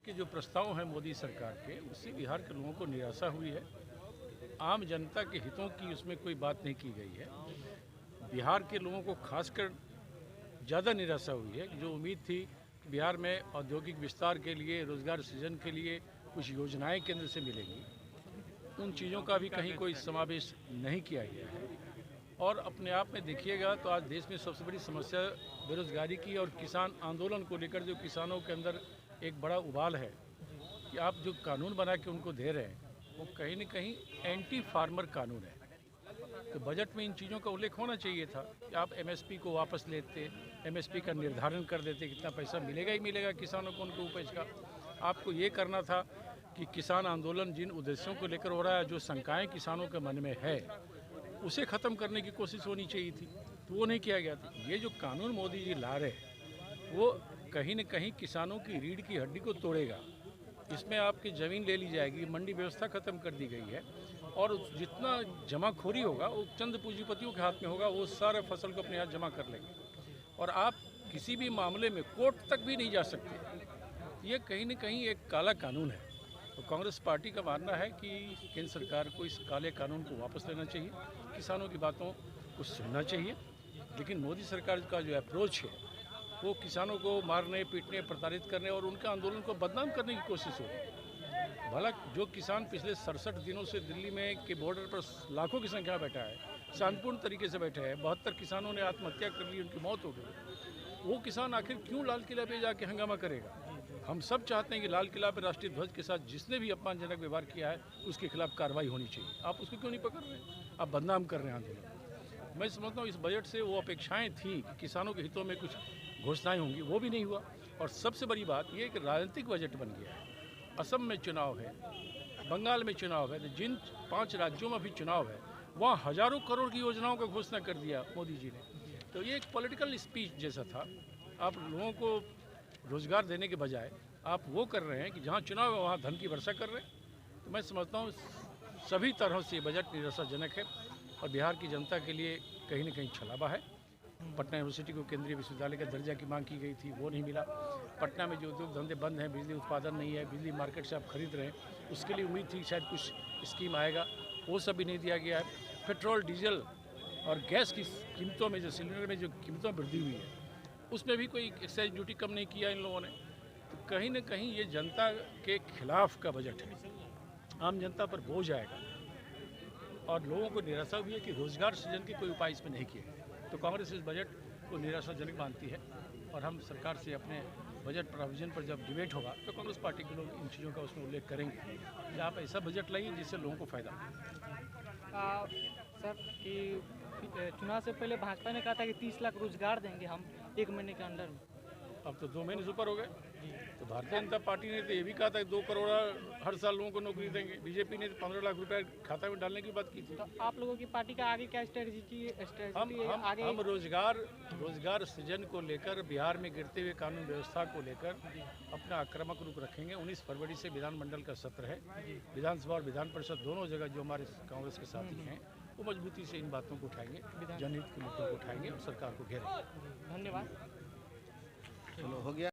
कि जो प्रस्ताव हैं मोदी सरकार के, उससे बिहार के लोगों को निराशा हुई है। आम जनता के हितों की उसमें कोई बात नहीं की गई है। बिहार के लोगों को खासकर ज़्यादा निराशा हुई है कि जो उम्मीद थी कि बिहार में औद्योगिक विस्तार के लिए, रोजगार सृजन के लिए कुछ योजनाएं केंद्र से मिलेंगी, उन चीज़ों का भी कहीं कोई समावेश नहीं किया गया है। और अपने आप में देखिएगा तो आज देश में सबसे बड़ी समस्या बेरोजगारी की और किसान आंदोलन को लेकर जो किसानों के अंदर एक बड़ा उबाल है कि आप जो कानून बना के उनको दे रहे हैं वो कहीं न कहीं एंटी फार्मर कानून है। तो बजट में इन चीज़ों का उल्लेख होना चाहिए था कि आप एमएसपी को वापस लेते, एमएसपी का निर्धारण कर देते, कितना पैसा मिलेगा ही मिलेगा किसानों को उनको उपज का। आपको ये करना था कि किसान आंदोलन जिन उद्देश्यों को लेकर हो रहा है, जो शंकाएँ किसानों के मन में है, उसे ख़त्म करने की कोशिश होनी चाहिए थी, तो वो नहीं किया गया था। ये जो कानून मोदी जी ला रहे हैं वो कहीं न कहीं किसानों की रीढ़ की हड्डी को तोड़ेगा। इसमें आपकी ज़मीन ले ली जाएगी, मंडी व्यवस्था ख़त्म कर दी गई है और जितना जमाखोरी होगा वो चंद पूंजीपतियों के हाथ में होगा, वो सारे फसल को अपने हाथ जमा कर लेंगे और आप किसी भी मामले में कोर्ट तक भी नहीं जा सकते। ये कहीं न कहीं एक काला कानून है। तो कांग्रेस पार्टी का मानना है कि केंद्र सरकार को इस काले कानून को वापस लेना चाहिए, किसानों की बातों को सुनना चाहिए। लेकिन मोदी सरकार का जो अप्रोच है वो किसानों को मारने, पीटने, प्रताड़ित करने और उनके आंदोलन को बदनाम करने की कोशिश हो रही है। भला जो किसान पिछले 67 दिनों से दिल्ली में के बॉर्डर पर लाखों की संख्या बैठा है, शांतिपूर्ण तरीके से बैठा है, 72 किसानों ने आत्महत्या कर ली, उनकी मौत हो गई, वो किसान आखिर क्यों लाल किला पे जाके हंगामा करेगा? हम सब चाहते हैं कि लाल किला पर राष्ट्रीय ध्वज के साथ जिसने भी अपमानजनक व्यवहार किया है उसके खिलाफ कार्रवाई होनी चाहिए। आप उसको क्यों नहीं पकड़ रहे हैं? आप बदनाम कर रहे हैं आंदोलन। मैं समझता हूँ इस बजट से वो अपेक्षाएं थी कि किसानों के हितों में कुछ घोषणाएं होंगी, वो भी नहीं हुआ। और सबसे बड़ी बात ये कि राजनीतिक बजट बन गया है। असम में चुनाव है, बंगाल में चुनाव है, तो जिन 5 राज्यों में भी चुनाव है वहाँ हज़ारों करोड़ की योजनाओं का घोषणा कर दिया मोदी जी ने। तो ये एक पॉलिटिकल स्पीच जैसा था। आप लोगों को रोजगार देने के बजाय आप वो कर रहे हैं कि जहाँ चुनाव है वहाँ धन की वर्षा कर रहे हैं। तो मैं समझता हूँ सभी तरह से बजट निराशाजनक है और बिहार की जनता के लिए कहीं न कहीं छलावा है। पटना यूनिवर्सिटी को केंद्रीय विश्वविद्यालय का दर्जा की मांग की गई थी, वो नहीं मिला। पटना में जो उद्योग धंधे बंद हैं, बिजली उत्पादन नहीं है, बिजली मार्केट से आप खरीद रहे हैं, उसके लिए उम्मीद थी शायद कुछ स्कीम आएगा, वो सब भी नहीं दिया गया है। पेट्रोल, डीजल और गैस की कीमतों में, जो सिलेंडर में जो कीमतों में वृद्धि हुई है, उसमें भी कोई एक्साइज ड्यूटी कम नहीं किया इन लोगों ने। तो कहीं न कहीं ये जनता के खिलाफ का बजट है, आम जनता पर बोझ आएगा और लोगों को निराशा हुई है कि रोजगार सृजन के कोई उपाय इसमें नहीं किए गए। तो कांग्रेस इस बजट को निराशाजनक मानती है और हम सरकार से अपने बजट प्रोविजन पर जब डिबेट होगा तो कांग्रेस पार्टी के लोग इन चीज़ों का उसमें उल्लेख करेंगे कि आप ऐसा बजट लाइए जिससे लोगों को फायदा हो। सर कि चुनाव से पहले भाजपा ने कहा था कि 30 लाख रोजगार देंगे हम 1 महीने के अंदर में। अब तो 2 महीने से ऊपर हो गए। तो भारतीय जनता पार्टी ने तो ये भी कहा था कि 2 करोड़ हर साल लोगों को नौकरी देंगे। बीजेपी ने 15 लाख रुपए खाता में डालने की बात की थी। तो आप लोगों की पार्टी का आगे क्या स्ट्रेटजी हम रोजगार सृजन को लेकर, बिहार में गिरते हुए कानून व्यवस्था को लेकर अपना आक्रामक रुख रखेंगे। 19 फरवरी से विधानमंडल का सत्र है, विधानसभा और विधान परिषद दोनों जगह जो हमारे कांग्रेस के साथी हैं वो मजबूती से इन बातों को उठाएंगे, जनहित के मुद्दों को उठाएंगे और सरकार को घेरेंगे। धन्यवाद। चलो हो गया।